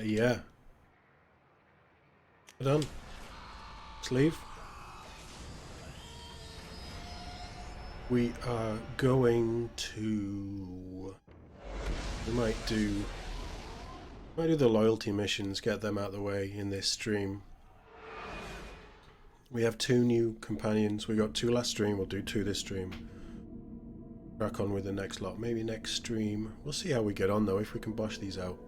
Yeah. We're done. Let's leave. We are going to... We might do the loyalty missions, get them out of the way in this stream. We have 2 new companions. We got 2 last stream, we'll do 2 this stream. Crack on with the next lot. Maybe next stream. We'll see how we get on though, if we can bosh these out.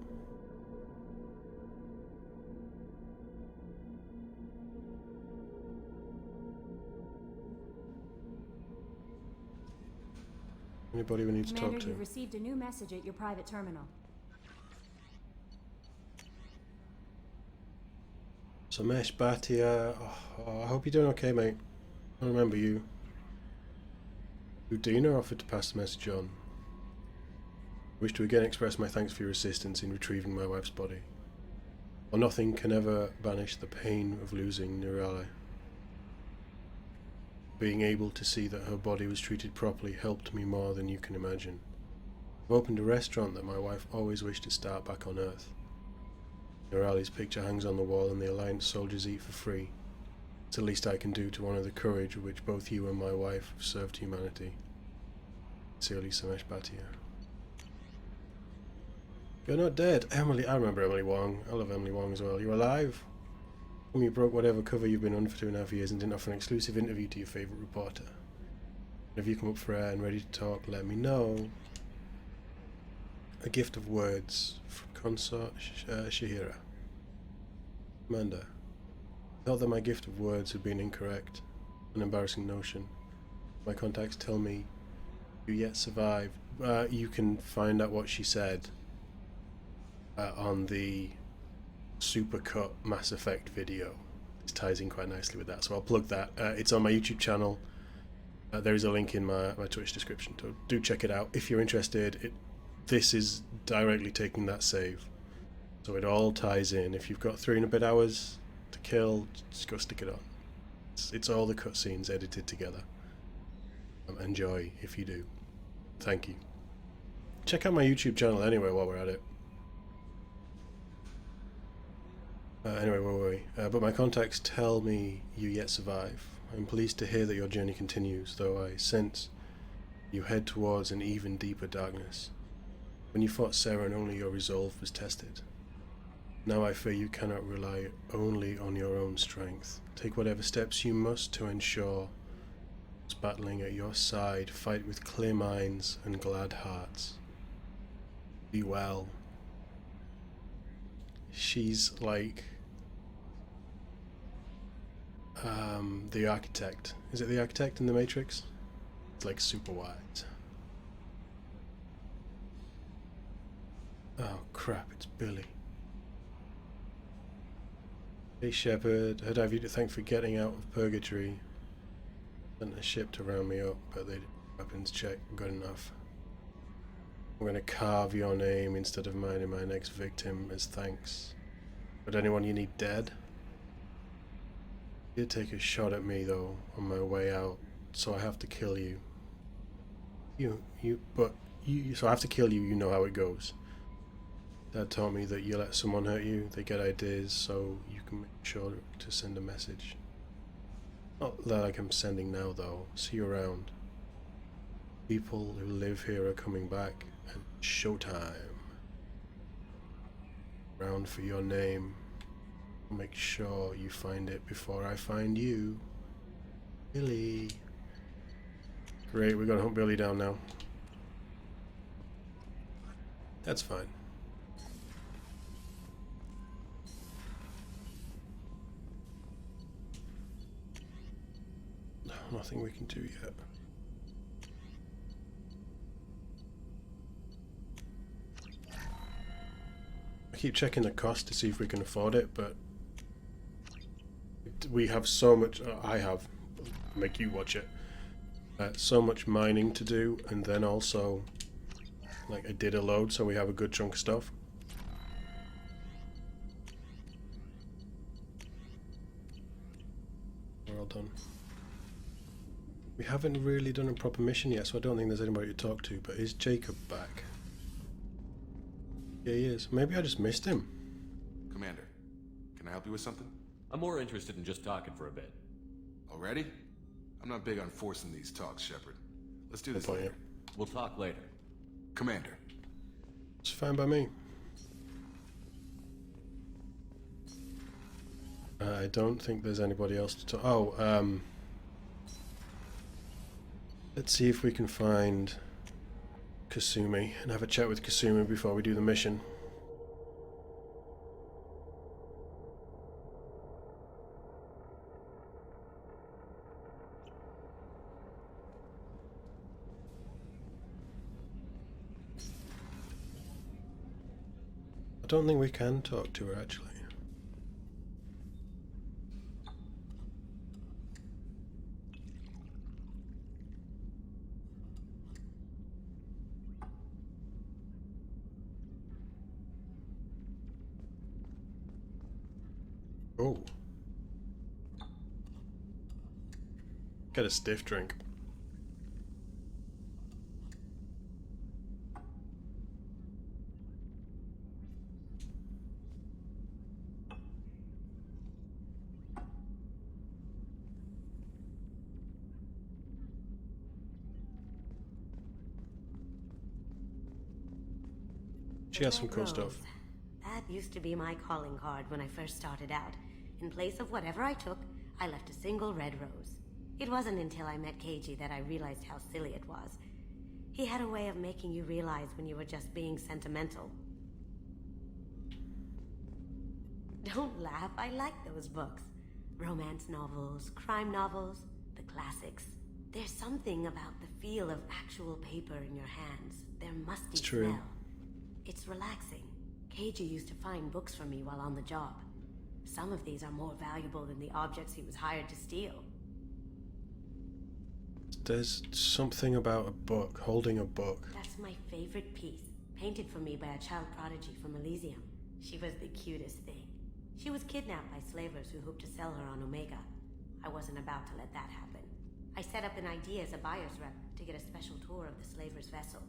Anybody we need to Commander, talk to? you've received a new message at your private terminal. Samesh Bhatia, I hope you're doing okay, mate. I remember you. Udina offered to pass the message on. I wish to again express my thanks for your assistance in retrieving my wife's body. While nothing can ever banish the pain of losing Nirali, being able to see that her body was treated properly helped me more than you can imagine. I've opened a restaurant that my wife always wished to start back on Earth. Nirali's picture hangs on the wall and the Alliance soldiers eat for free. It's the least I can do to honour the courage with which both you and my wife have served humanity. Sincerely, Samesh Bhatia. You're not dead. Emily, I remember Emily Wong. I love Emily Wong as well. You're alive? When you broke whatever cover you've been on for 2.5 years and didn't offer an exclusive interview to your favourite reporter. If you come up for air and ready to talk, let me know. A gift of words from Consort Shahira. Amanda, I thought that my gift of words had been incorrect. An embarrassing notion. My contacts tell me you yet survive. You can find out what she said on the supercut Mass Effect video. This ties in quite nicely with that, so I'll plug that. It's on my YouTube channel. There is a link in my Twitch description, so do check it out if you're interested. This is directly taking that save, so it all ties in. If you've got 3 and a bit hours to kill, just go stick it on. It's all the cutscenes edited together. Enjoy if you do. Thank you. Check out my YouTube channel anyway while we're at it. Anyway, where were we? But my contacts tell me you yet survive. I'm pleased to hear that your journey continues, though I sense you head towards an even deeper darkness. When you fought Saren, only your resolve was tested. Now I fear you cannot rely only on your own strength. Take whatever steps you must to ensure those battling at your side fight with clear minds and glad hearts. Be well. She's like the architect. Is it the architect in the Matrix? It's like super wise. Oh crap, it's Billy. Hey Shepard, I'd have you to thank for getting out of purgatory. Sent a ship to round me up, but they did weapons check good enough. I'm gonna carve your name instead of mine in my next victim as thanks. But anyone you need dead? You did take a shot at me though on my way out, so I have to kill you. So I have to kill you, you know how it goes. Dad taught me that you let someone hurt you, they get ideas, so you can make sure to send a message. Not like I'm sending now though, see you around. People who live here are coming back, and showtime. Round for your name. Make sure you find it before I find you. Billy. Great, we're gonna hunt Billy down now. That's fine. No, nothing we can do yet. I keep checking the cost to see if we can afford it, but we have so much. I have, make you watch it. So much mining to do, and then also, like, I did a load, so we have a good chunk of stuff. We're all done. We haven't really done a proper mission yet, so I don't think there's anybody to talk to, but is Jacob back? Yeah, he is. Maybe I just missed him. I help you with something? I'm more interested in just talking for a bit. Already? I'm not big on forcing these talks, Shepard. Let's do this Good point, later. We'll talk later. Commander. It's fine by me. I don't think there's anybody else to talk. Oh, let's see if we can find Kasumi and have a chat with Kasumi before we do the mission. I don't think we can talk to her actually. Oh. Get a stiff drink. She has some cool stuff. That used to be my calling card when I first started out. In place of whatever I took, I left a single red rose. It wasn't until I met Keiji that I realized how silly it was. He had a way of making you realize when you were just being sentimental. Don't laugh, I like those books. Romance novels, crime novels, the classics. There's something about the feel of actual paper in your hands. Their musty smell. It's relaxing. Keiji used to find books for me while on the job. Some of these are more valuable than the objects he was hired to steal. There's something about a book, holding a book. That's my favorite piece, painted for me by a child prodigy from Elysium. She was the cutest thing. She was kidnapped by slavers who hoped to sell her on Omega. I wasn't about to let that happen. I set up an ID as a buyer's rep to get a special tour of the slaver's vessel.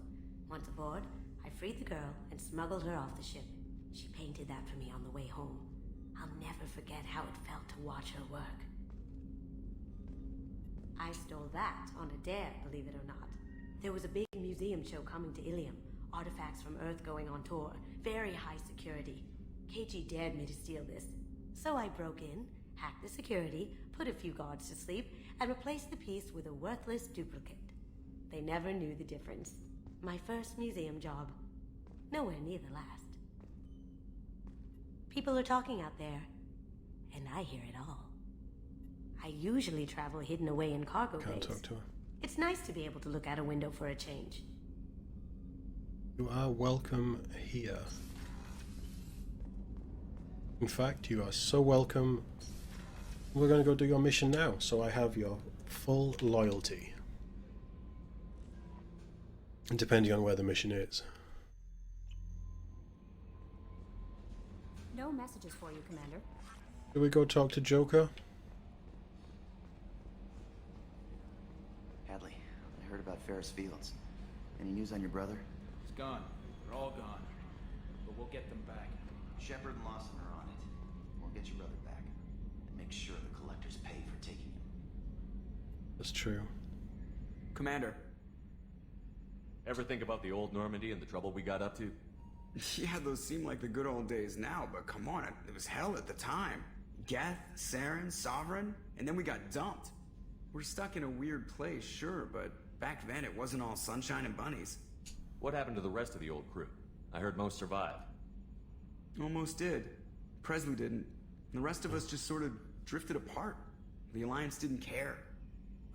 Once aboard, I freed the girl and smuggled her off the ship. She painted that for me on the way home. I'll never forget how it felt to watch her work. I stole that on a dare, believe it or not. There was a big museum show coming to Ilium. Artifacts from Earth going on tour. Very high security. Keiji dared me to steal this. So I broke in, hacked the security, put a few guards to sleep, and replaced the piece with a worthless duplicate. They never knew the difference. My first museum job. Nowhere near the last. People are talking out there, and I hear it all. I usually travel hidden away in cargo bays. Can't talk to her. It's nice to be able to look out a window for a change. You are welcome here. In fact, you are so welcome. We're going to go do your mission now, so I have your full loyalty. And depending on where the mission is. No messages for you, Commander. Do we go talk to Joker? Hadley, I heard about Ferris Fields. Any news on your brother? He's gone. They're all gone. But we'll get them back. Shepard and Lawson are on it. We'll get your brother back. And make sure the collectors pay for taking him. That's true. Commander. Ever think about the old Normandy and the trouble we got up to? Yeah, those seem like the good old days now, but come on, it was hell at the time. Geth, Saren, Sovereign, and then we got dumped. We're stuck in a weird place, sure, but back then it wasn't all sunshine and bunnies. What happened to the rest of the old crew? I heard most survived. Almost did. Presley didn't. And the rest of us just sort of drifted apart. The Alliance didn't care.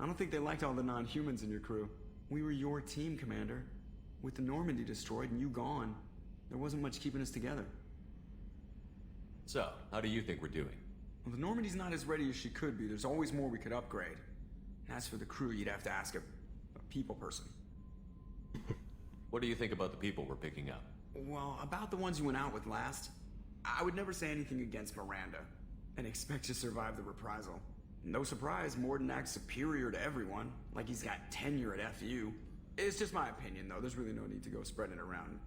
I don't think they liked all the non-humans in your crew. We were your team, Commander. With the Normandy destroyed and you gone, there wasn't much keeping us together. So, how do you think we're doing? Well, the Normandy's not as ready as she could be. There's always more we could upgrade. And as for the crew, you'd have to ask a people person. What do you think about the people we're picking up? Well, about the ones you went out with last, I would never say anything against Miranda and expect to survive the reprisal. No surprise, Morden acts superior to everyone, like he's got tenure at FU. It's just my opinion, though. There's really no need to go spreading it around.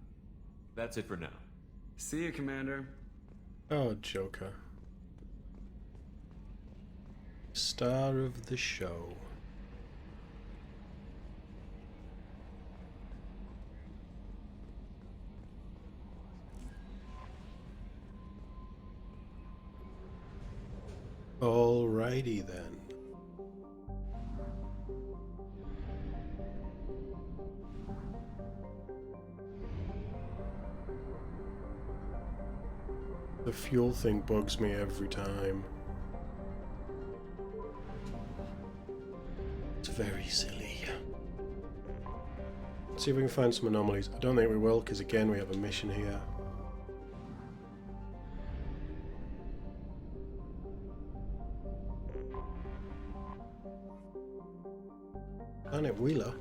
That's it for now. See you, Commander. Oh, Joker. star of the show. Alrighty then. The fuel thing bugs me every time. It's very silly. Let's see if we can find some anomalies. I don't think we will, because again we have a mission here. Planet Wheeler.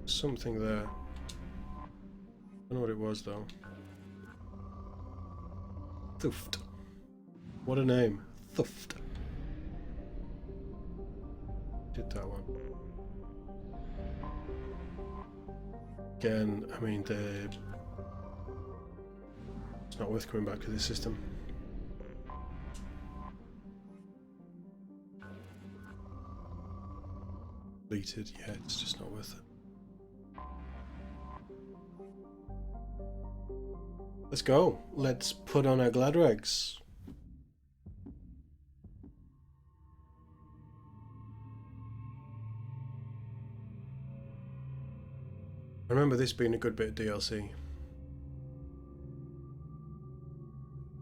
Something there. I don't know what it was though. Thuft. What a name. Thuft. Did that one. Again, I mean, it's not worth coming back to this system. Deleted, yeah, it's just not worth it. Let's go. Let's put on our glad rags. I remember this being a good bit of DLC.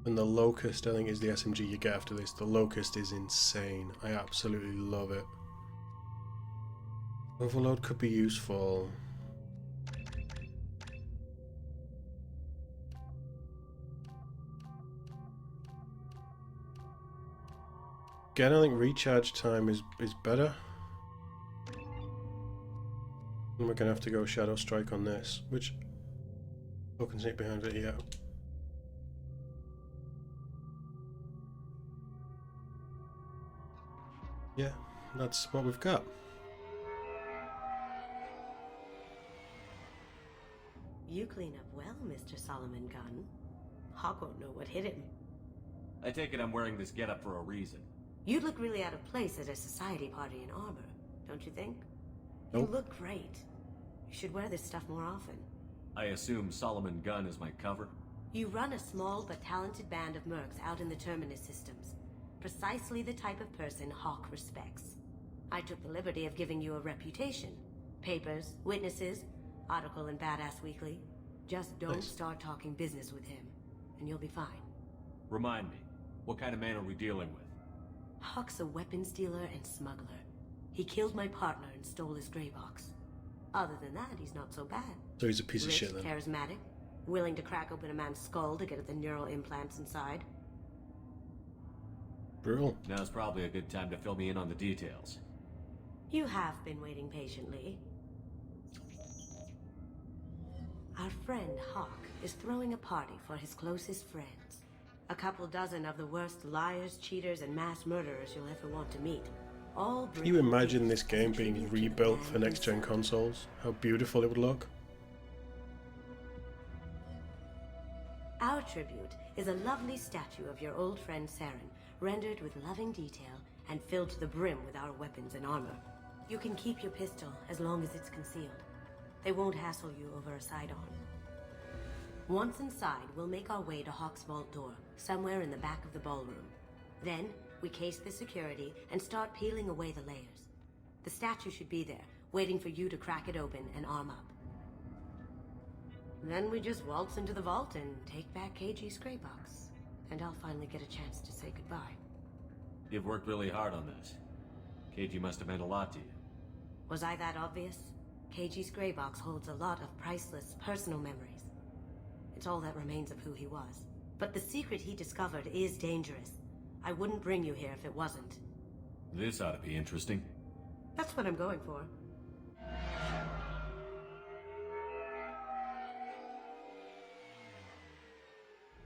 And the Locust, I think, is the SMG you get after this. The Locust is insane. I absolutely love it. Overload could be useful. Again, I think recharge time is better. And we're going to have to go Shadow Strike on this, which I can sneak behind it, yeah. Yeah, that's what we've got. You clean up well, Mr. Solomon Gunn. Hawk won't know what hit him. I take it I'm wearing this getup for a reason. You'd look really out of place at a society party in armor, don't you think? Nope. You look great. You should wear this stuff more often. I assume Solomon Gunn is my cover? You run a small but talented band of mercs out in the Terminus systems. Precisely the type of person Hawk respects. I took the liberty of giving you a reputation. Papers, witnesses, article in Badass Weekly. Just don't start talking business with him, and you'll be fine. Remind me, what kind of man are we dealing with? Hawk's a weapons dealer and smuggler. He killed my partner and stole his gray box. Other than that, he's not so bad. So he's a piece of Rich, shit then. charismatic, willing to crack open a man's skull to get at the neural implants inside. Brutal. Now's probably a good time to fill me in on the details. You have been waiting patiently. Our friend Hawk is throwing a party for his closest friends. A couple dozen of the worst liars, cheaters, and mass murderers you'll ever want to meet. All Can you imagine this game being rebuilt for next-gen consoles? How beautiful it would look. Our tribute is a lovely statue of your old friend Saren, rendered with loving detail and filled to the brim with our weapons and armor. You can keep your pistol as long as it's concealed. They won't hassle you over a side-on. Once inside, we'll make our way to Hawk's vault door, somewhere in the back of the ballroom. Then, we case the security and start peeling away the layers. The statue should be there, waiting for you to crack it open and arm up. Then we just waltz into the vault and take back KG's gray box. And I'll finally get a chance to say goodbye. You've worked really hard on this. KG must have meant a lot to you. Was I that obvious? KG's gray box holds a lot of priceless personal memories. It's all that remains of who he was. But the secret he discovered is dangerous. I wouldn't bring you here if it wasn't. This ought to be interesting. That's what I'm going for.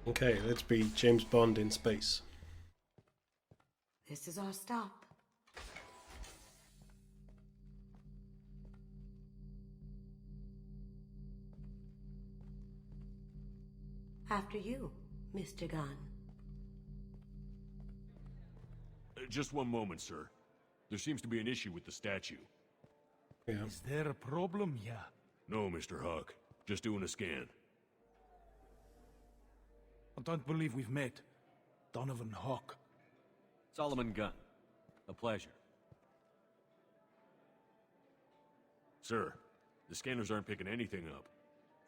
Okay, let's be James Bond in space. This is our stop. After you, Mr. Gunn. Just one moment, sir. There seems to be an issue with the statue. Yeah. Is there a problem here? No, Mr. Hawk. Just doing a scan. I don't believe we've met. Donovan Hawk. Solomon Gunn. A pleasure. Sir, the scanners aren't picking anything up.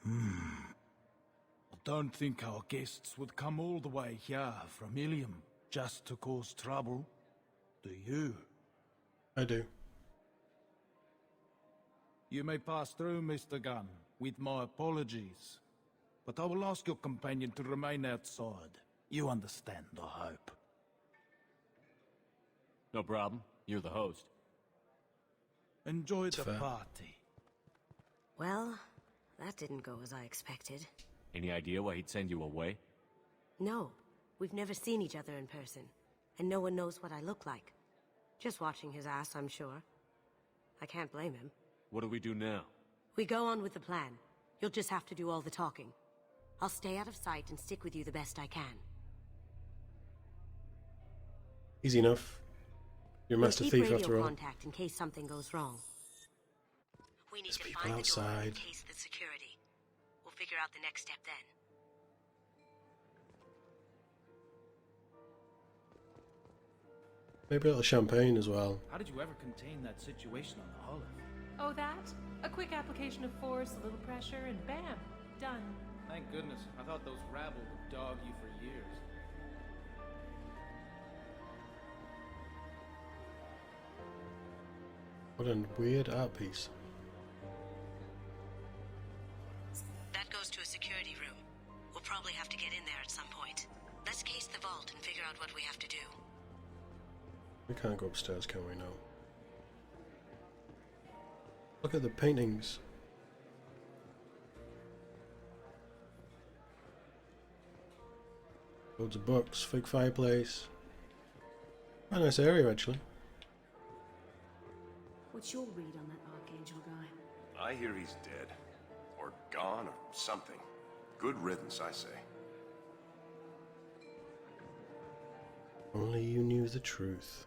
I don't think our guests would come all the way here from Ilium just to cause trouble. Do you? I do. You may pass through, Mr. Gunn, with my apologies. But I will ask your companion to remain outside. You understand, I hope. No problem. You're the host. Enjoy the fair. party. Well, that didn't go as I expected. Any idea why he'd send you away? No, we've never seen each other in person, and no one knows what I look like. Just watching his ass, I'm sure. I can't blame him. What do we do now? We go on with the plan. You'll just have to do all the talking. I'll stay out of sight and stick with you the best I can. Easy enough. You're a master We'll thief keep radio after all. contact in case something goes wrong. We need There's to people find the door outside. and case the security. We'll figure out the next step then. Maybe a little champagne as well. How did you ever contain that situation on the Olive? Oh, that? A quick application of force, a little pressure, and bam, done. Thank goodness. I thought those rabble would dog you for years. What a weird art piece. That goes to a security room. We'll probably have to get in there at some point. Let's case the vault and figure out what we have to do. We can't go upstairs, can we? No. Look at the paintings. Loads of books, fake fireplace. A nice area, actually. What's your read on that Archangel guy? I hear he's dead. Or gone, or something. Good riddance, I say. Only you knew the truth.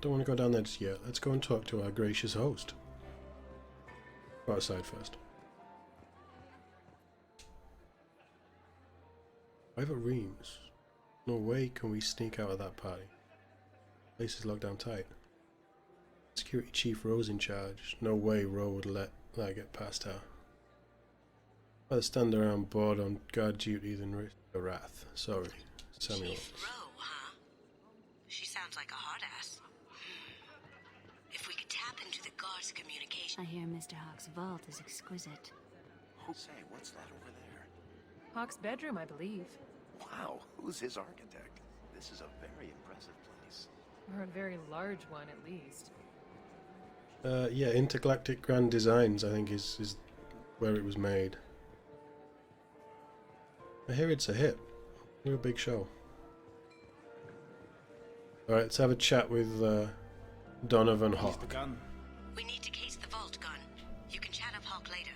Don't want to go down there just yet. Let's go and talk to our gracious host. Go outside first. Private Reams. No way can we sneak out of that party. Place is locked down tight. Security Chief Ro's in charge. No way Ro would let that get past her. Rather stand around bored on guard duty than risk the wrath. Sorry, Samuel. Chief Ro, huh? She sounds like a hard ass. If we could tap into the guard's communication... I hear Mr. Hawk's vault is exquisite. Say, what's that over there? Hawk's bedroom, I believe. Wow, who's his architect? This is a very impressive place. Or a very large one, at least. Yeah, Intergalactic Grand Designs, I think, is where it was made. I hear it's a hit. Real big show. Alright, let's have a chat with Donovan Hawk. Mr. Gunn. We need to case the vault, Gunn. You can chat up Hawk later.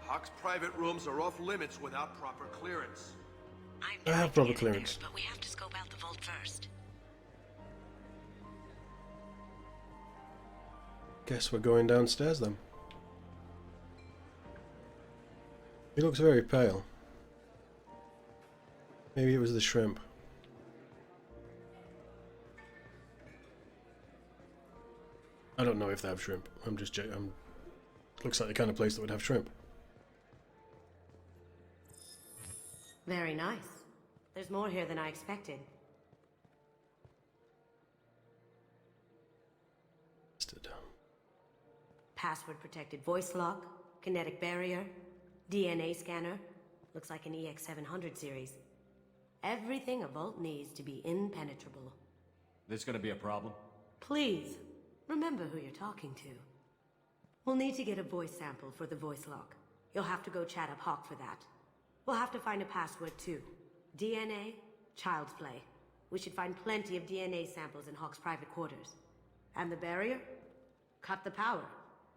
Hawk's private rooms are off limits without proper clearance. I have proper clearance. But we have to scope out the vault first. Guess we're going downstairs then. He looks very pale. Maybe it was the shrimp. I don't know if they have shrimp. Looks like the kind of place that would have shrimp. Very nice. There's more here than I expected. Password protected voice lock, kinetic barrier, DNA scanner. Looks like an EX700 series. Everything a vault needs to be impenetrable. This gonna be a problem? Please, remember who you're talking to. We'll need to get a voice sample for the voice lock. You'll have to go chat up Hawk for that. We'll have to find a password too. DNA, child's play. We should find plenty of DNA samples in Hawk's private quarters. And the barrier? Cut the power.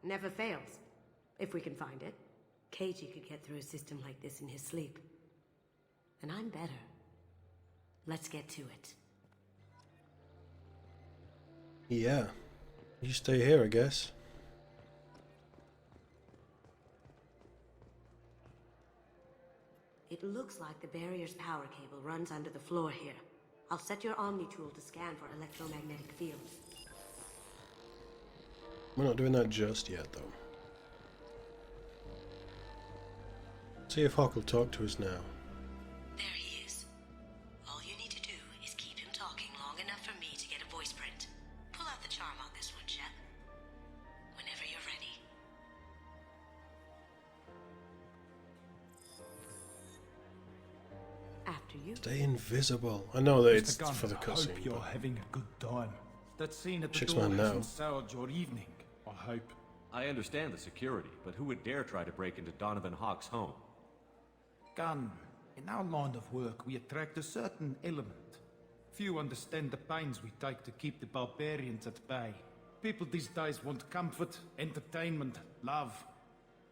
Never fails. If we can find it. Keiji could get through a system like this in his sleep. And I'm better. Let's get to it. Yeah. You stay here, I guess. It looks like the barrier's power cable runs under the floor here. I'll set your Omni tool to scan for electromagnetic fields. We're not doing that just yet, though. See if Hawk will talk to us now. There he is. All you need to do is keep him talking long enough for me to get a voice print. Pull out the charm on this one, Shep. Whenever you're ready. After you. Stay invisible. I know that it's Mr. Gunn, for the I hope cutscene. you're But having a good time. That scene at the Chick's door man now. hasn't soured your evening, I hope. I understand the security, but who would dare try to break into Donovan Hawk's home? Gunn, in our line of work, we attract a certain element. Few understand the pains we take to keep the barbarians at bay. People these days want comfort, entertainment, love.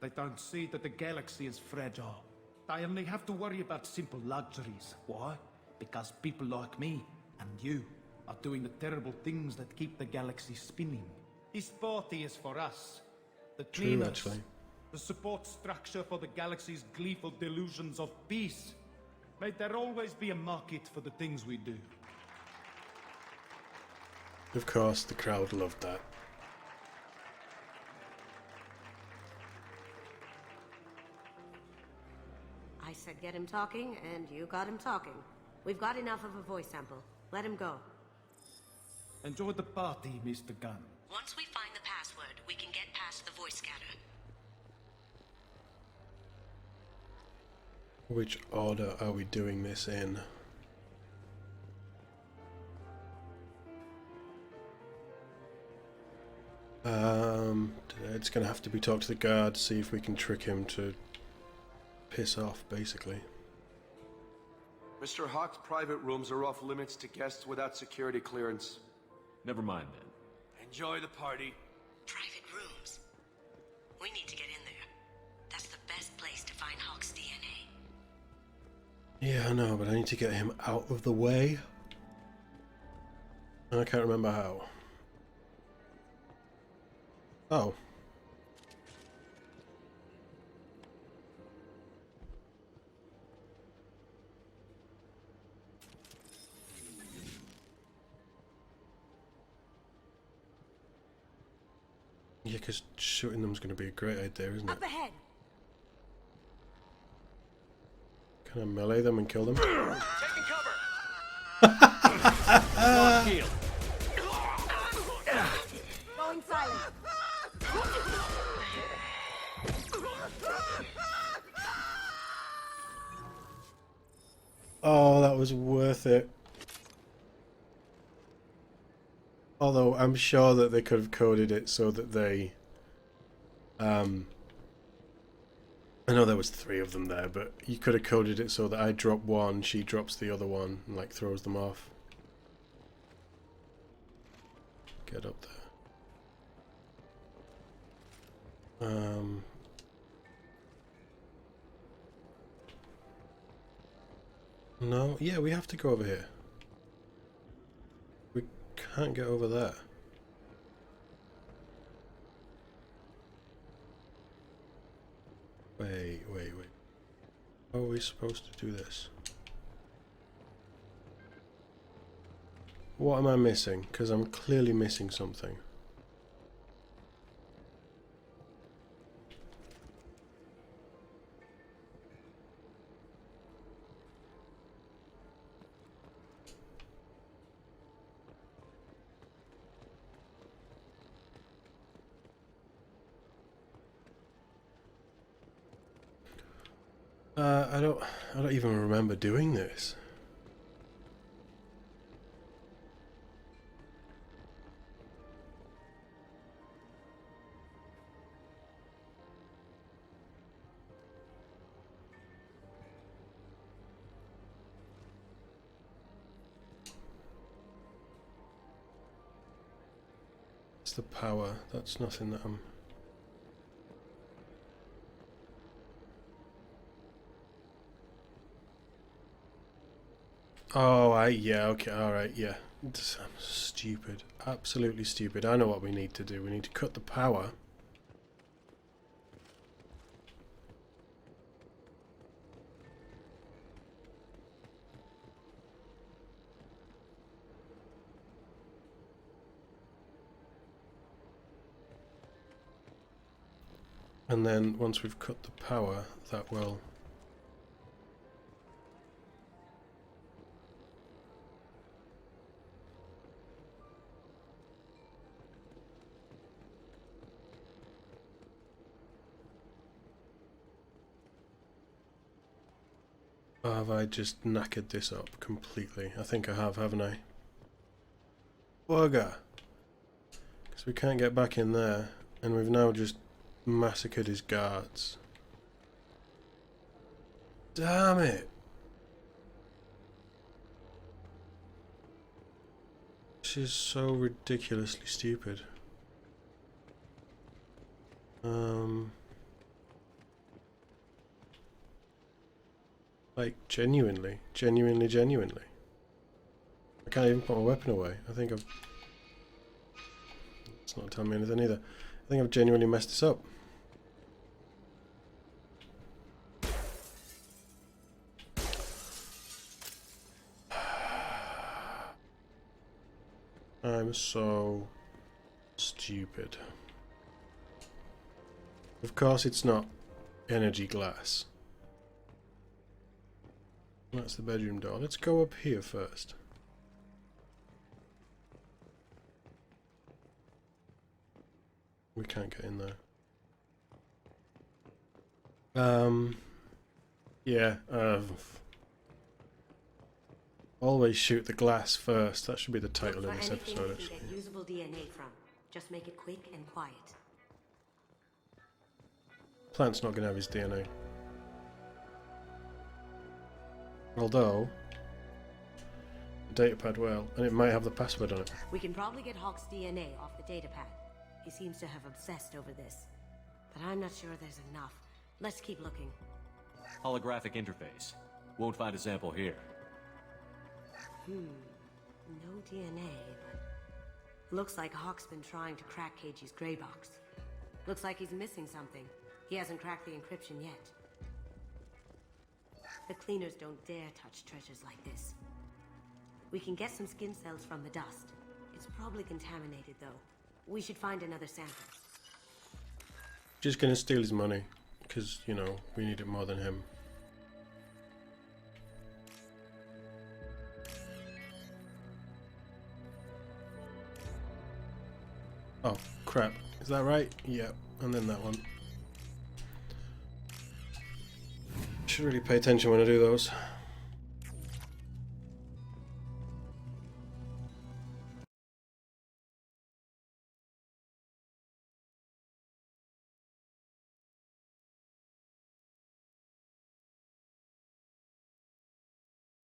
They don't see that the galaxy is fragile. They only have to worry about simple luxuries. Why? Because people like me and you are doing the terrible things that keep the galaxy spinning. This party is for us. The True, cleaners. actually. The support structure for the galaxy's gleeful delusions of peace. May there always be a market for the things we do. Of course, the crowd loved that. I said get him talking, and you got him talking. We've got enough of a voice sample. Let him go. Enjoy the party, Mr. Gunn. Once we find the password, we can get past the voice scanner. Which order are we doing this in? It's gonna have to be talk to the guard, see if we can trick him to piss off, basically. Mr. Hawk's private rooms are off limits to guests without security clearance. Never mind then. Enjoy the party. Private rooms. We need to get in there. That's the best place to find Hawk's DNA. Yeah, I know, but I need to get him out of the way. And I can't remember how. Oh. Yeah, because shooting them's going to be a great idea, isn't it? Up ahead. Can I melee them and kill them? Taking cover! Shield. Going silent. Oh, that was worth it. Although I'm sure that they could have coded it so that they I know there was 3 of them there, but you could have coded it so that I drop one, she drops the other one, and like throws them off. Get up there. No, yeah, we have to go over here. We can't get over there. Wait. How are we supposed to do this? What am I missing? Because I'm clearly missing something. I don't even remember doing this. It's the power. That's nothing that I'm... Oh, yeah, okay, alright, yeah. I'm stupid. Absolutely stupid. I know what we need to do. We need to cut the power. And then once we've cut the power, that will... Or have I just knackered this up completely? I think I have, haven't I? Bugger! Because we can't get back in there, and we've now just massacred his guards. Damn it! This is so ridiculously stupid. Like, genuinely. I can't even put my weapon away. I think I've... It's not telling me anything either. I think I've genuinely messed this up. I'm so stupid. Of course it's not energy glass. That's the bedroom door. Let's go up here first. We can't get in there. Yeah, always shoot the glass first. That should be the title of this episode, actually. Get usable DNA from. Just make it quick and quiet. Plant's not gonna have his DNA. Although, the datapad will, and it might have the password on it. We can probably get Hawk's DNA off the datapad. He seems to have obsessed over this. But I'm not sure there's enough. Let's keep looking. Holographic interface. Won't find a sample here. No DNA, but... Looks like Hawk's been trying to crack Keiji's gray box. Looks like he's missing something. He hasn't cracked the encryption yet. The cleaners don't dare touch treasures like this. We can get some skin cells from the dust. It's probably contaminated, though. We should find another sample. Just gonna steal his money, because, you know, we need it more than him. Oh, crap. Is that right? Yeah, and then that one. Should really pay attention when I do those.